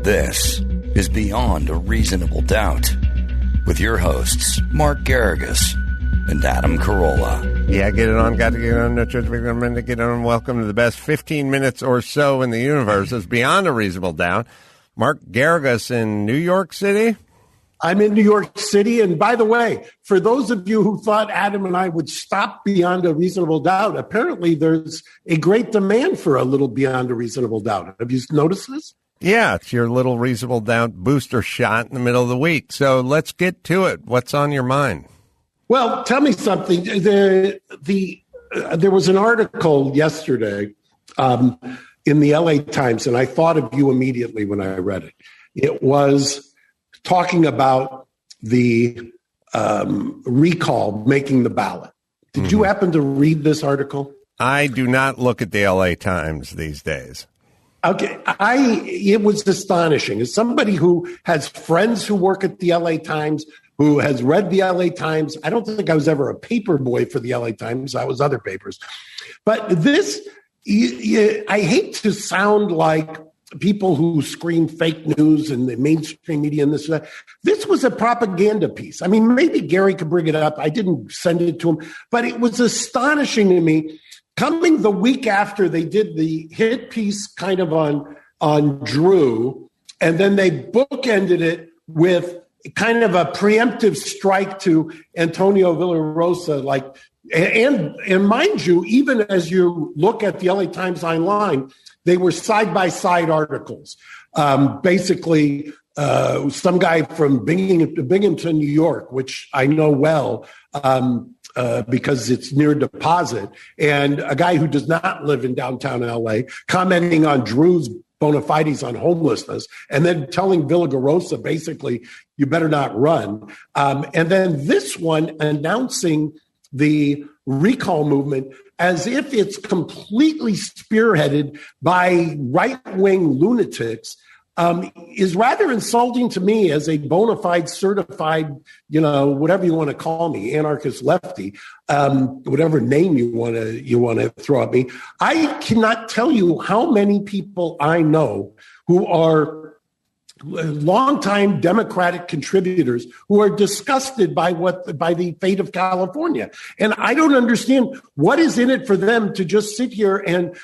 This is Beyond a Reasonable Doubt with your hosts, Mark Garrigus and Adam Carolla. Yeah, get it on. Got to get it on. No church, we're going to get it on. Welcome to the best 15 minutes or so in the universe. It's Beyond a Reasonable Doubt. Mark Garrigus in New York City. I'm in New York City. And by the way, for those of you who thought Adam and I would stop Beyond a Reasonable Doubt, apparently there's a great demand for a little Beyond a Reasonable Doubt. Have you noticed this? Yeah, it's your little reasonable doubt booster shot in the middle of the week. So let's get to it. What's on your mind? Well, tell me something. There was an article yesterday in the LA Times, and I thought of you immediately when I read it. It was talking about the recall making the ballot. Did you happen to read this article? I do not look at the LA Times these days. Okay, it was astonishing. As somebody who has friends who work at the LA Times, who has read the LA Times, I don't think I was ever a paper boy for the LA Times. I was other papers. But this, I hate to sound like people who scream fake news and the mainstream media and this and that. This was a propaganda piece. I mean, maybe Gary could bring it up. I didn't send it to him, but it was astonishing to me. Coming the week after they did the hit piece kind of on Drew, and then they bookended it with kind of a preemptive strike to Antonio Villarosa. And mind you, even as you look at the LA Times online, they were side-by-side articles. Basically, some guy from Binghamton, New York, which I know well, because it's near Deposit, and a guy who does not live in downtown LA commenting on Drew's bona fides on homelessness, and then telling Villarosa basically, you better not run. And then this one announcing the recall movement as if it's completely spearheaded by right-wing lunatics, is rather insulting to me as a bona fide, certified, whatever you want to call me, anarchist lefty, whatever name you want to throw at me. I cannot tell you how many people I know who are longtime Democratic contributors who are disgusted by the fate of California. And I don't understand what is in it for them to just sit here and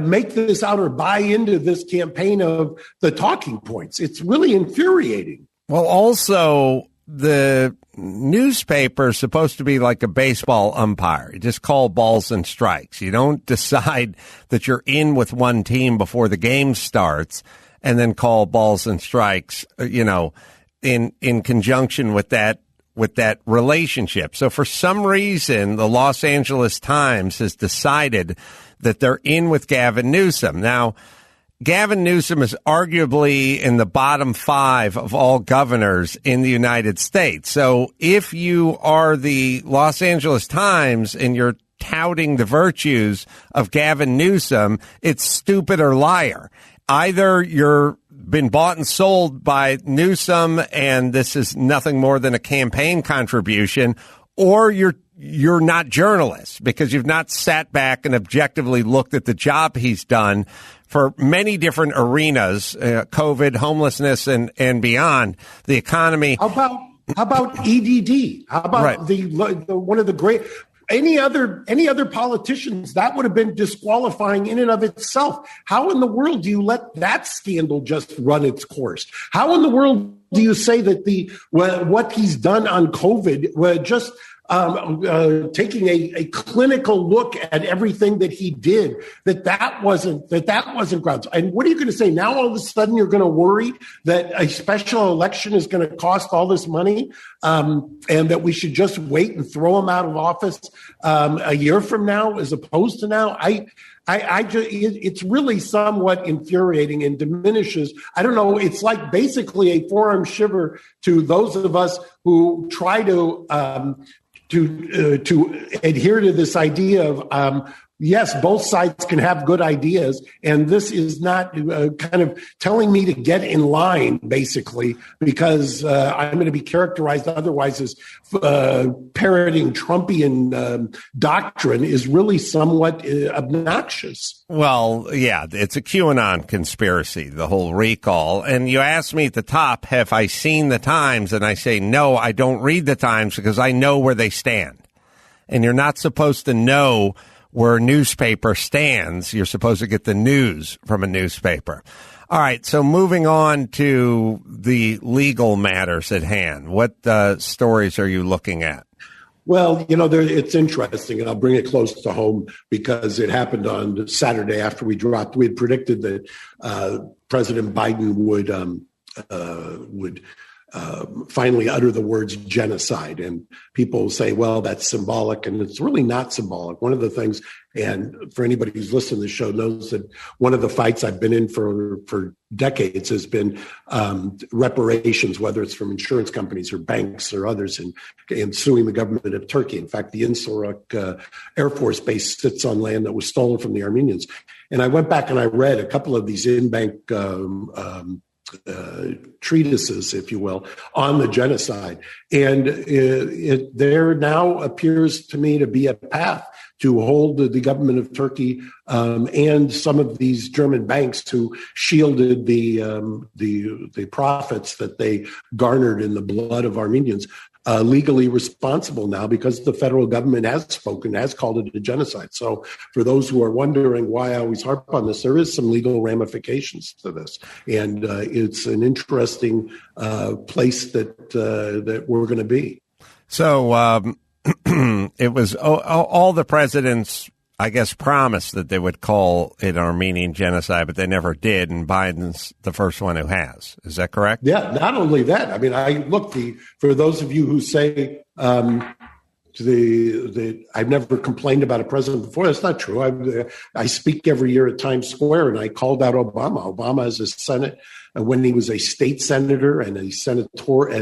make this out or buy into this campaign of the talking points. It's really infuriating. Well, also, the newspaper is supposed to be like a baseball umpire. You just call balls and strikes. You don't decide that you're in with one team before the game starts and then call balls and strikes, in conjunction with that relationship. So for some reason, the Los Angeles Times has decided that they're in with Gavin Newsom. Now, Gavin Newsom is arguably in the bottom 5 of all governors in the United States. So if you are the Los Angeles Times and you're touting the virtues of Gavin Newsom, it's stupid or liar. Either you're been bought and sold by Newsom and this is nothing more than a campaign contribution, or you're not journalists because you've not sat back and objectively looked at the job he's done for many different arenas, COVID, homelessness, and beyond, the economy. How about EDD? How about right. the one of the great... Any other politicians, that would have been disqualifying in and of itself. How in the world do you let that scandal just run its course? How in the world do you say that what he's done on COVID, just taking a clinical look at everything that he did, that wasn't grounds? And what are you going to say now? All of a sudden, you're going to worry that a special election is going to cost all this money, and that we should just wait and throw him out of office a year from now, as opposed to now? It's really somewhat infuriating and diminishes. I don't know. It's like basically a forearm shiver to those of us who try to adhere to this idea of Yes, both sides can have good ideas, and this is not kind of telling me to get in line, basically, because I'm going to be characterized otherwise as parroting Trumpian doctrine is really somewhat obnoxious. Well, yeah, it's a QAnon conspiracy, the whole recall. And you asked me at the top, have I seen the Times? And I say, no, I don't read the Times because I know where they stand. And you're not supposed to know where a newspaper stands. You're supposed to get the news from a newspaper. All right, so moving on to the legal matters at hand. What stories are you looking at? Well, it's interesting, and I'll bring it close to home because it happened on Saturday after we dropped. We had predicted that President Biden would finally utter the words genocide. And people say, well, that's symbolic. And it's really not symbolic. One of the things, and for anybody who's listened to the show knows that one of the fights I've been in for decades has been reparations, whether it's from insurance companies or banks or others, and suing the government of Turkey. In fact, the Insuruk Air Force Base sits on land that was stolen from the Armenians. And I went back and I read a couple of these in-bank treatises, if you will, on the genocide. And there now appears to me to be a path to hold the government of Turkey and some of these German banks who shielded the profits that they garnered in the blood of Armenians legally responsible now, because the federal government has spoken, has called it a genocide. So for those who are wondering why I always harp on this, there is some legal ramifications to this. And it's an interesting place that we're going to be. So it was all the presidents, I guess, promised that they would call it Armenian genocide, but they never did, and Biden's the first one who has. Is that correct? Yeah, not only that. I mean, for those of you who say I've never complained about a president before, that's not true. I speak every year at Times Square, and I called out Obama. Obama as a Senate, when he was a state senator and a senator,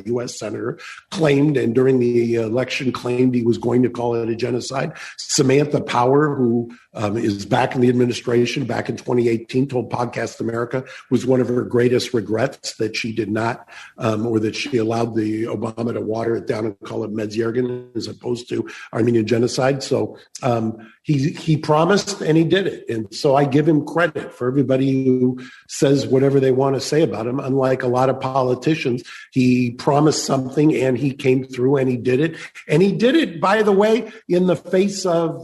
U.S. senator, claimed, and during the election claimed he was going to call it a genocide. Samantha Power, who is back in the administration, back in 2018, told Podcast America was one of her greatest regrets that she did not, or that she allowed the Obama to water it down and call it Medziergan as opposed to Armenian genocide. So he promised and he did it. And so I give him credit for everybody who says whatever they want to say about him. Unlike a lot of politicians, he promised something and he came through and he did it. And he did it, by the way, in the face of,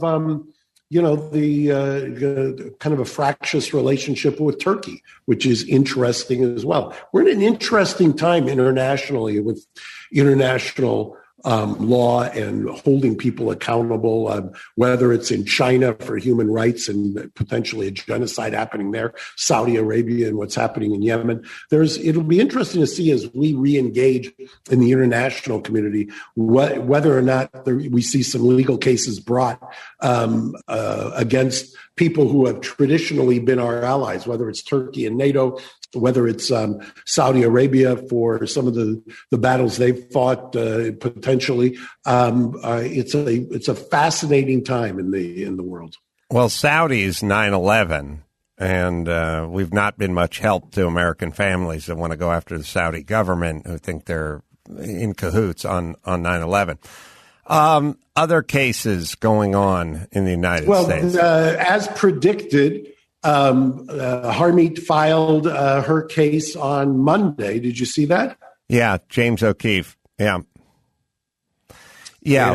the kind of a fractious relationship with Turkey, which is interesting as well. We're in an interesting time internationally with international law and holding people accountable, whether it's in China for human rights and potentially a genocide happening there, Saudi Arabia and what's happening in Yemen. It'll be interesting to see as we re-engage in the international community, whether or not we see some legal cases brought against people who have traditionally been our allies, whether it's Turkey and NATO, whether it's Saudi Arabia for some of the battles they've fought potentially. It's a fascinating time in the world. Well, Saudi's 9/11, and we've not been much help to American families that want to go after the Saudi government who think they're in cahoots on 9/11. Other cases going on in the United States. Well, as predicted, Harmeet filed her case on Monday. Did you see that? Yeah, James O'Keefe. Yeah.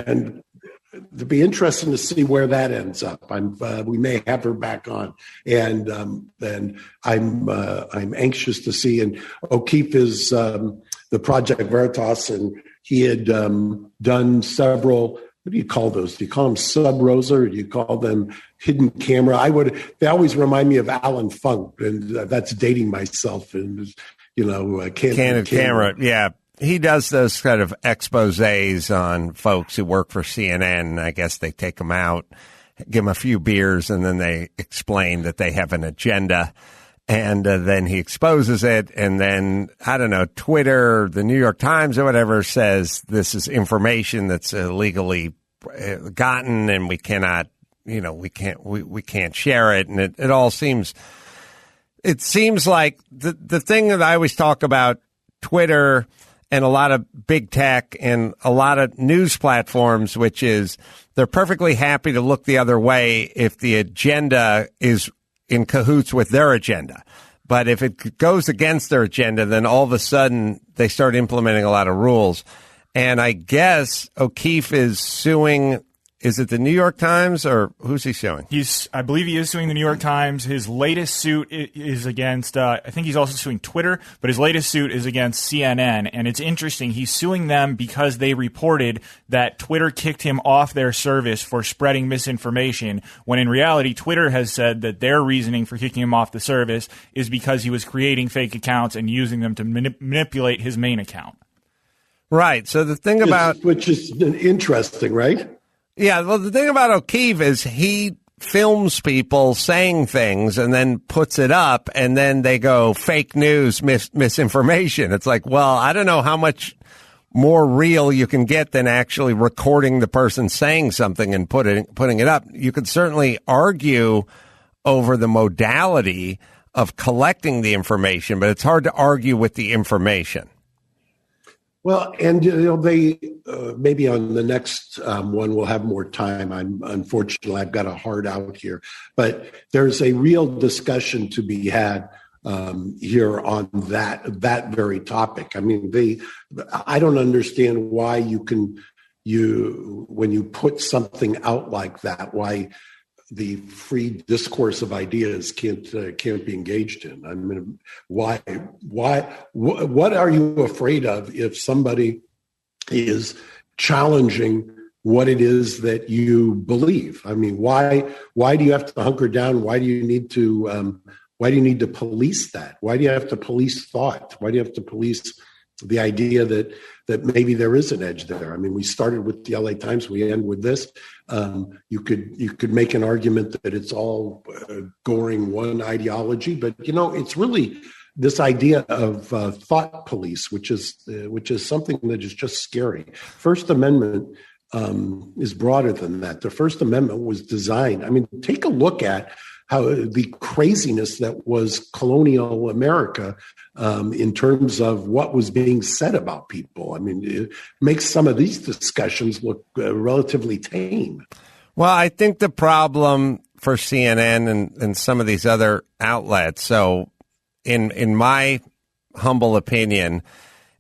And it'd be interesting to see where that ends up. We may have her back on, and I'm anxious to see. And O'Keefe is the Project Veritas, and he had done several. What do you call those? Do you call them sub rosa, or do you call them hidden camera? They always remind me of Alan Funk, and that's dating myself. And candid camera. Yeah, he does those kind of exposés on folks who work for CNN. I guess they take them out, give them a few beers, and then they explain that they have an agenda. And then he exposes it, and then, I don't know, Twitter, the New York Times or whatever says this is information that's illegally gotten, and we cannot, we can't share it. And it all seems, it seems like the thing that I always talk about Twitter and a lot of big tech and a lot of news platforms, which is they're perfectly happy to look the other way if the agenda is in cahoots with their agenda. But if it goes against their agenda, then all of a sudden they start implementing a lot of rules. And I guess O'Keefe is suing, is it the New York Times, or who's he suing? I believe he is suing the New York Times. His latest suit is against, I think he's also suing Twitter, but his latest suit is against CNN. And it's interesting. He's suing them because they reported that Twitter kicked him off their service for spreading misinformation, when in reality, Twitter has said that their reasoning for kicking him off the service is because he was creating fake accounts and using them to manipulate his main account. Right. So the thing about... Which is interesting, right? Yeah, well, the thing about O'Keefe is he films people saying things and then puts it up, and then they go fake news, misinformation. It's like, well, I don't know how much more real you can get than actually recording the person saying something and putting it up. You could certainly argue over the modality of collecting the information, but it's hard to argue with the information. Well, and they maybe on the next one we'll have more time. Unfortunately, I've got a hard out here, but there's a real discussion to be had here on that very topic. I mean, I don't understand why when you put something out like that, why the free discourse of ideas can't be engaged in. I mean, why? What are you afraid of if somebody is challenging what it is that you believe? I mean, why do you have to hunker down? Why do you need to police that? Why do you have to police thought? Why do you have to police the idea that maybe there is an edge there? I mean, we started with the LA Times, we end with this. You could make an argument that it's all goring one ideology, but it's really this idea of thought police, which is something that is just scary. First Amendment is broader than that. The First Amendment was designed. I mean, take a look at how the craziness that was colonial America in terms of what was being said about people. I mean, it makes some of these discussions look relatively tame. Well, I think the problem for CNN and some of these other outlets, so in my humble opinion,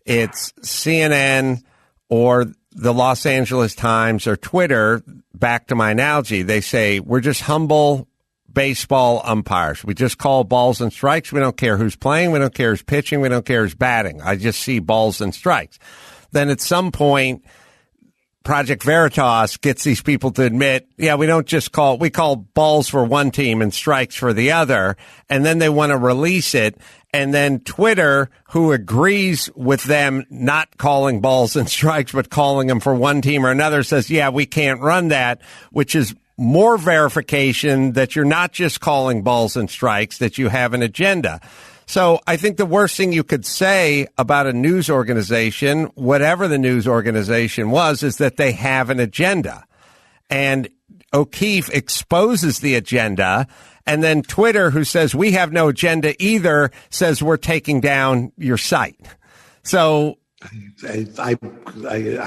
it's CNN or the Los Angeles Times or Twitter. Back to my analogy, they say we're just humble baseball umpires. We just call balls and strikes. We don't care who's playing. We don't care who's pitching. We don't care who's batting. I just see balls and strikes. Then at some point, Project Veritas gets these people to admit, yeah, we call balls for one team and strikes for the other. And then they want to release it. And then Twitter, who agrees with them not calling balls and strikes, but calling them for one team or another, says, yeah, we can't run that, which is more verification that you're not just calling balls and strikes, that you have an agenda. So I think the worst thing you could say about a news organization, whatever the news organization was, is that they have an agenda. And O'Keefe exposes the agenda, and then Twitter, who says we have no agenda either, says we're taking down your site. So I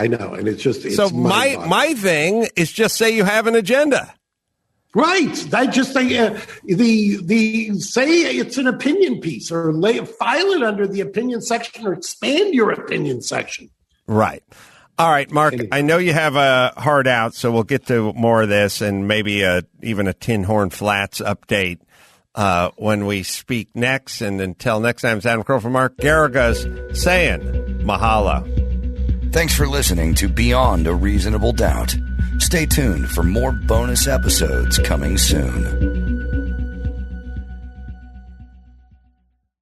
know, and it's so my thing is just say you have an agenda, right? I just say say it's an opinion piece, or file it under the opinion section, or expand your opinion section. Right. All right, Mark. I know you have a hard out, so we'll get to more of this and maybe even a Tin Horn Flats update when we speak next. And until next time, it's Adam Crow from Mark Garrigus saying mahalo. Thanks for listening to Beyond a Reasonable Doubt. Stay tuned for more bonus episodes coming soon.